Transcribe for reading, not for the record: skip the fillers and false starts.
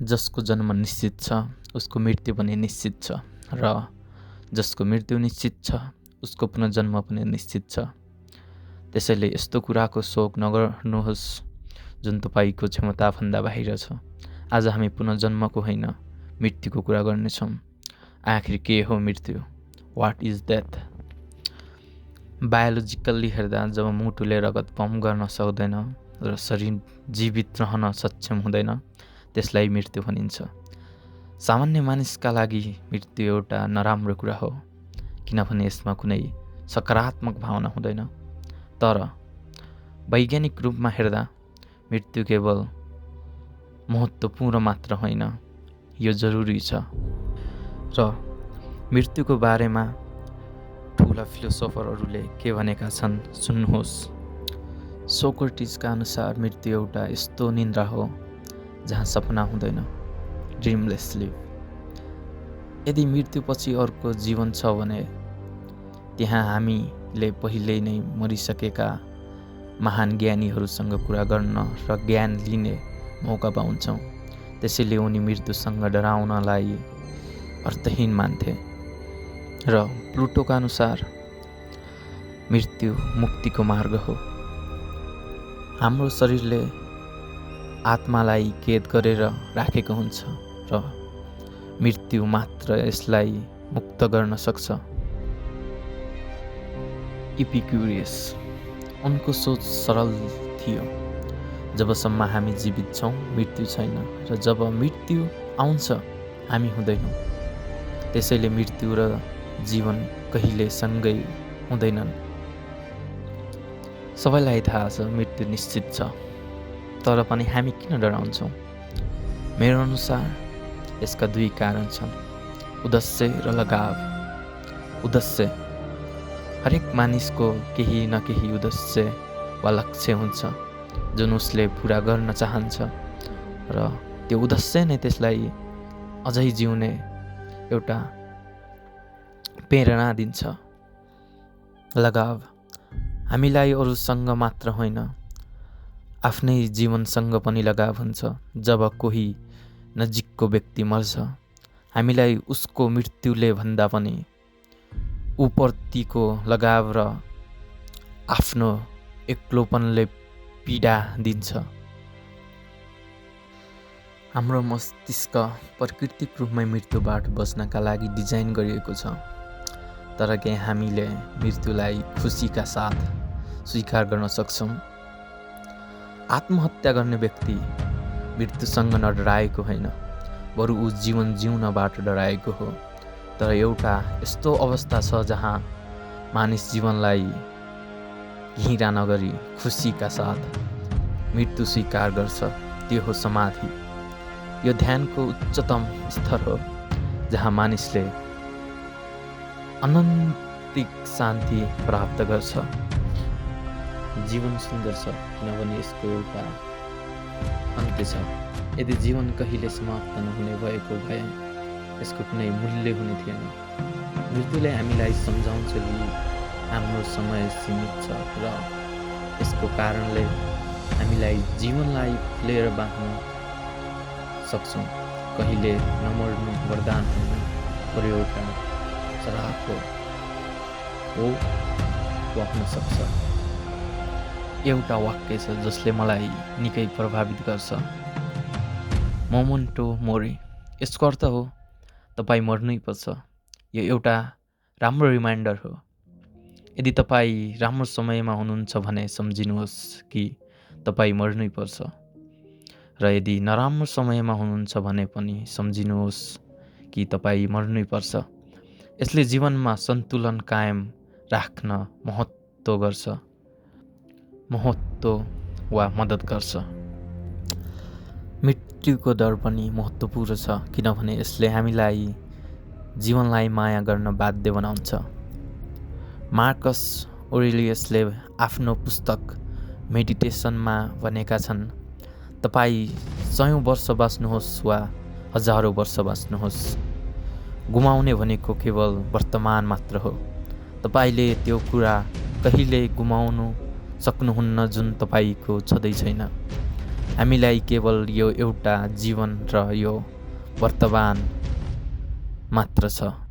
जसको जन्म निश्चित छ उसको मृत्यु पनि निश्चित छ र जसको मृत्यु निश्चित छ उसको पुनर्जन्म पनि निश्चित छ। त्यसैले यस्तो कुराको शोक नगर्नुहोस् जुन तपाईँको क्षमताभन्दा बाहिर छ। आज हामी पुनर्जन्मको होइन मृत्युको कुरा गर्नेछौँ। आखिर के हो मृत्यु? What is death? बायोलोजिकल्ली हेर्दा जब मुटुले रगत पम्प गर्न सक्दैन र शरीर जीवित रहन सक्षम हुँदैन त्यसलाई मृत्यु भनिन्छ। सामान्य मानिसका लागि मृत्यु एउटा नराम्रो कुरा हो किनभने यसमा कुनै सकारात्मक भावना हुँदैन। तर वैज्ञानिक रूपमा हेर्दा मृत्यु केवल महत्त्वपूर्ण मात्र होइन, यो जरुरी छ। र मृत्युको बारेमा ठुला फिलोसोफरहरूले के भनेका छन् सुन्नुहोस्। सोक्रेटिसका अनुसार मृत्यु एउटा यस्तो निन्द्रा हो जहाँ सपना हुँदैन, ड्रिमलेस स्लिप। यदि मृत्युपछि अर्को जीवन छ भने त्यहाँ हामीले पहिल्यै नै मरिसकेका महान ज्ञानीहरूसँग कुरा गर्न र ज्ञान लिने मौका पाउँछौँ। त्यसैले उनी मृत्युसँग डराउनलाई अर्थहीन मान्थे। र प्लुटोका अनुसार मृत्यु मुक्तिको मार्ग हो। हाम्रो शरीरले आत्मालाई कैद गरेर राखेको हुन्छ र मृत्यु मात्र यसलाई मुक्त गर्न सक्छ। इपिक्युरियस, उनको सोच सरल थियो। जबसम्म हामी जीवित छौँ मृत्यु छैन र जब मृत्यु आउँछ हामी हुँदैनौँ। त्यसैले मृत्यु र जीवन कहिले सँगै हुँदैनन्। सबैलाई थाहा छ मृत्यु निश्चित छ, तर पनि हामी किन डराउँछौँ? मेरो अनुसार यसका दुई कारण छन्, उद्देश्य र लगाव। उद्देश्य, हरेक मानिसको केही न केही उद्देश्य वा लक्ष्य हुन्छ जुन उसले पुरा गर्न चाहन्छ र त्यो उद्देश्य नै त्यसलाई अझै जिउने एउटा प्रेरणा दिन्छ। लगाव, हामीलाई अरूसँग मात्र होइन आफ्नै जीवनसँग पनि लगाव हुन्छ। जब कोही नजिकको व्यक्ति मर्छ हामीलाई उसको मृत्युले भन्दा पनि उप्रतिको लगाव र आफ्नो एक्लोपनले पीडा दिन्छ। हाम्रो मस्तिष्क प्राकृतिक रूपमै मृत्युबाट बच्नका लागि डिजाइन गरिएको छ। तर के हामीले मृत्युलाई खुसीका साथ स्वीकार गर्न सक्छौँ? आत्महत्या गर्ने व्यक्ति मृत्युसँग नडराएको होइन, बरु ऊ जीवन जिउनबाट डराएको हो। तर एउटा यस्तो अवस्था छ जहाँ मानिस जीवनलाई घृणा नगरी खुसीका साथ मृत्यु स्वीकार गर्छ। त्यो हो समाधि। यो ध्यानको उच्चतम स्तर हो जहाँ मानिसले अनन्तिक शान्ति प्राप्त गर्छ। जीवन सुन्दर छ किनभने यसको एउटा अन्त्य छ। यदि जीवन कहिले समाप्त नहुने भएको भए यसको कुनै मूल्य हुने थिएन। मृत्युले हामीलाई सम्झाउँछ कि हाम्रो समय सीमित छ र यसको कारणले हामीलाई जीवनलाई फुलेर बाँच्न सक्छौँ। कहिले नमर्नु वरदान हुनु पर एउटा श्राप हो हुन सक्छ। एउटा वाक्य छ जसले मलाई निकै प्रभावित गर्छ, मोमेन्टो मोरी। यसको अर्थ हो तपाईँ मर्नै पर्छ। यो एउटा राम्रो रिमाइन्डर हो। यदि तपाईँ राम्रो समयमा हुनुहुन्छ भने सम्झिनुहोस् कि तपाईँ मर्नै पर्छ र यदि नराम्रो समयमा हुनुहुन्छ भने पनि सम्झिनुहोस् कि तपाईँ मर्नै पर्छ। यसले जीवनमा सन्तुलन कायम राख्न मद्दत गर्छ। मृत्युको डर पनि महत्त्वपूर्ण छ किनभने यसले हामीलाई जीवनलाई माया गर्न बाध्य बनाउँछ। मार्कस ओरेलियसले आफ्नो पुस्तक मेडिटेसनमा भनेका छन्, तपाईँ 100 वर्ष बाँच्नुहोस् वा हजारौँ वर्ष बाँच्नुहोस्, गुमाउने भनेको केवल वर्तमान मात्र हो। तपाईँले त्यो कुरा कहिल्यै गुमाउनु सक्नुहुन्न जुन तपाईँको छँदै छैन। हामीलाई केवल यो एउटा जीवन र यो वर्तमान मात्र छ।